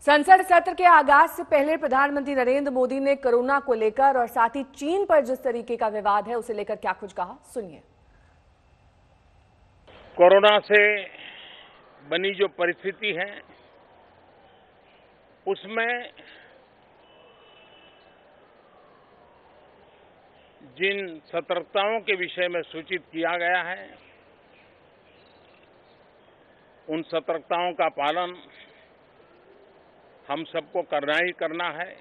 संसद सत्र के आगाज से पहले प्रधानमंत्री नरेंद्र मोदी ने कोरोना को लेकर और साथ ही चीन पर जिस तरीके का विवाद है उसे लेकर क्या कुछ कहा, सुनिए। कोरोना से बनी जो परिस्थिति है उसमें जिन सतर्कताओं के विषय में सूचित किया गया है उन सतर्कताओं का पालन हम सबको करना ही करना है।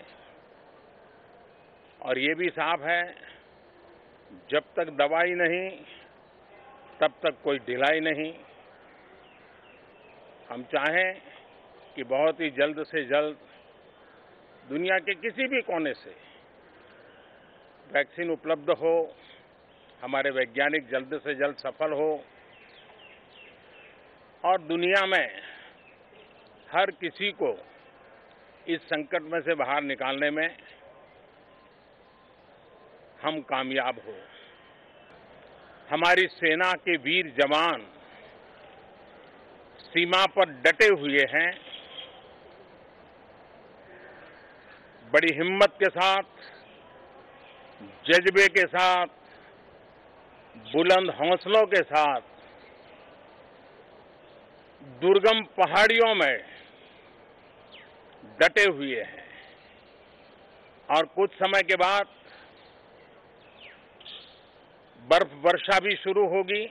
और ये भी साफ है, जब तक दवाई नहीं तब तक कोई ढिलाई नहीं। हम चाहें कि बहुत ही जल्द से जल्द दुनिया के किसी भी कोने से वैक्सीन उपलब्ध हो, हमारे वैज्ञानिक जल्द से जल्द सफल हो और दुनिया में हर किसी को इस संकट में से बाहर निकालने में हम कामयाब हो। हमारी सेना के वीर जवान सीमा पर डटे हुए हैं, बड़ी हिम्मत के साथ, जज्बे के साथ, बुलंद हौसलों के साथ दुर्गम पहाड़ियों में डटे हुए हैं। और कुछ समय के बाद बर्फ वर्षा भी शुरू होगी।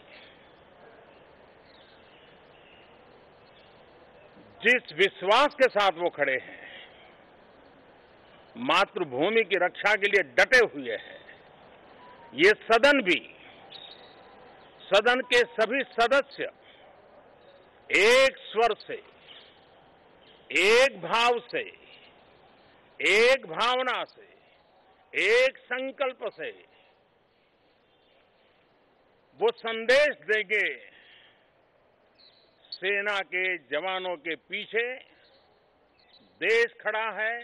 जिस विश्वास के साथ वो खड़े हैं, मातृभूमि की रक्षा के लिए डटे हुए हैं, ये सदन भी, सदन के सभी सदस्य एक स्वर से, एक भाव से, एक भावना से, एक संकल्प से वो संदेश देंगे। सेना के जवानों के पीछे देश खड़ा है,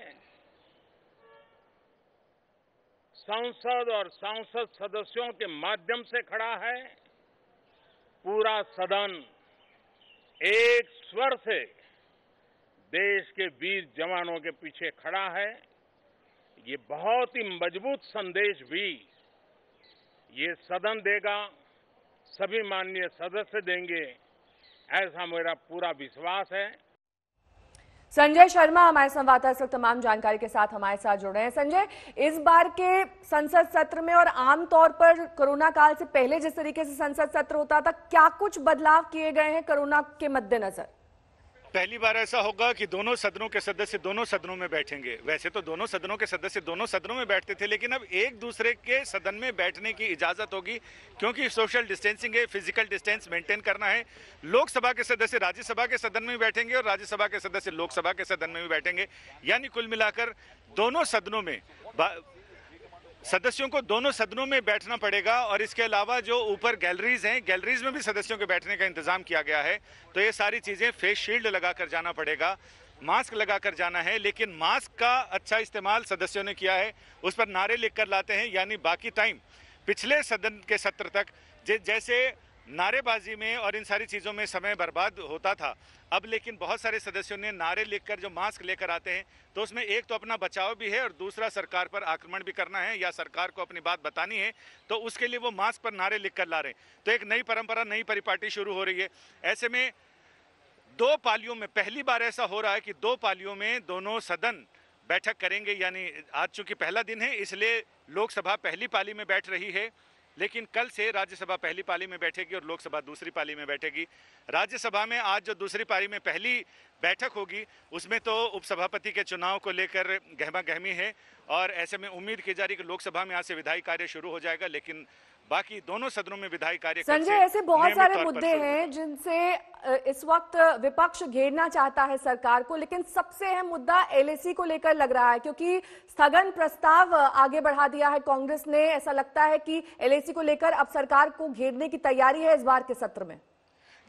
संसद और सांसद सदस्यों के माध्यम से खड़ा है, पूरा सदन एक स्वर से देश के वीर जवानों के पीछे खड़ा है। ये बहुत ही मजबूत संदेश भी ये सदन देगा, सभी माननीय सदस्य देंगे, ऐसा मेरा पूरा विश्वास है। संजय शर्मा हमारे संवाददाता इस वक्त तमाम जानकारी के साथ हमारे साथ जुड़ रहे हैं। संजय, इस बार के संसद सत्र में और आमतौर पर कोरोना काल से पहले जिस तरीके से संसद सत्र होता था, क्या कुछ बदलाव किए गए हैं कोरोना के मद्देनजर? पहली बार ऐसा होगा कि दोनों सदनों के सदस्य दोनों सदनों में बैठेंगे। वैसे तो दोनों सदनों के सदस्य दोनों सदनों में बैठते थे, लेकिन अब एक दूसरे के सदन में बैठने की इजाजत होगी, क्योंकि सोशल डिस्टेंसिंग है, फिजिकल डिस्टेंस मेंटेन करना है। लोकसभा के सदस्य राज्यसभा के सदन में बैठेंगे और राज्यसभा के सदस्य लोकसभा के सदन में भी बैठेंगे। यानी कुल मिलाकर दोनों सदनों में सदस्यों को दोनों सदनों में बैठना पड़ेगा। और इसके अलावा जो ऊपर गैलरीज हैं, गैलरीज में भी सदस्यों के बैठने का इंतजाम किया गया है। तो ये सारी चीजें, फेस शील्ड लगाकर जाना पड़ेगा, मास्क लगाकर जाना है। लेकिन मास्क का अच्छा इस्तेमाल सदस्यों ने किया है, उस पर नारे लिखकर लाते हैं। यानी बाकी टाइम पिछले सदन के सत्र तक जैसे नारेबाजी में और इन सारी चीजों में समय बर्बाद होता था, अब लेकिन बहुत सारे सदस्यों ने नारे लिखकर जो मास्क लेकर आते हैं, तो उसमें एक तो अपना बचाव भी है और दूसरा सरकार पर आक्रमण भी करना है या सरकार को अपनी बात बतानी है, तो उसके लिए वो मास्क पर नारे लिखकर ला रहे हैं। तो एक नई परंपरा, नई परिपाटी शुरू हो रही है। ऐसे में दो पालियों में पहली बार ऐसा हो रहा है कि दो पालियों में दोनों सदन बैठक करेंगे। यानी आज चूंकि पहला दिन है, इसलिए लोकसभा पहली पाली में बैठ रही है, लेकिन कल से राज्यसभा पहली पाली में बैठेगी और लोकसभा दूसरी पाली में बैठेगी। राज्यसभा में आज जो दूसरी पाली में पहली बैठक होगी, उसमें तो उपसभापति के चुनाव को लेकर गहमा गहमी है और ऐसे में उम्मीद की जा रही है कि लोकसभा में आज से विधायी कार्य शुरू हो जाएगा, लेकिन बाकी दोनों सदनों में विधायी कार्य। संजय, ऐसे बहुत सारे मुद्दे हैं जिनसे इस वक्त विपक्ष घेरना चाहता है सरकार को, लेकिन सबसे अहम मुद्दा एलएसी को लेकर लग रहा है, क्योंकि स्थगन प्रस्ताव आगे बढ़ा दिया है कांग्रेस ने। ऐसा लगता है कि एलएसी को लेकर अब सरकार को घेरने की तैयारी है इस बार के सत्र में।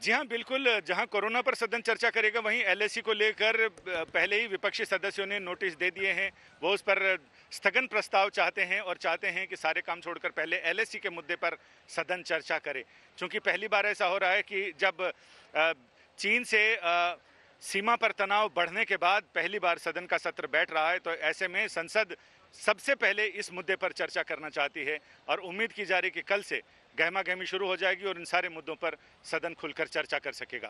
जी हाँ, बिल्कुल। जहां कोरोना पर सदन चर्चा करेगा, वहीं एलएसी को लेकर पहले ही विपक्षी सदस्यों ने नोटिस दे दिए हैं। वो उस पर स्थगन प्रस्ताव चाहते हैं और चाहते हैं कि सारे काम छोड़कर पहले एलएसी के मुद्दे पर सदन चर्चा करे। क्योंकि पहली बार ऐसा हो रहा है कि जब चीन से सीमा पर तनाव बढ़ने के बाद पहली बार सदन का सत्र बैठ रहा है, तो ऐसे में संसद सबसे पहले इस मुद्दे पर चर्चा करना चाहती है और उम्मीद की जा रही है कि कल से गहमा गहमी शुरू हो जाएगी और इन सारे मुद्दों पर सदन खुलकर चर्चा कर सकेगा।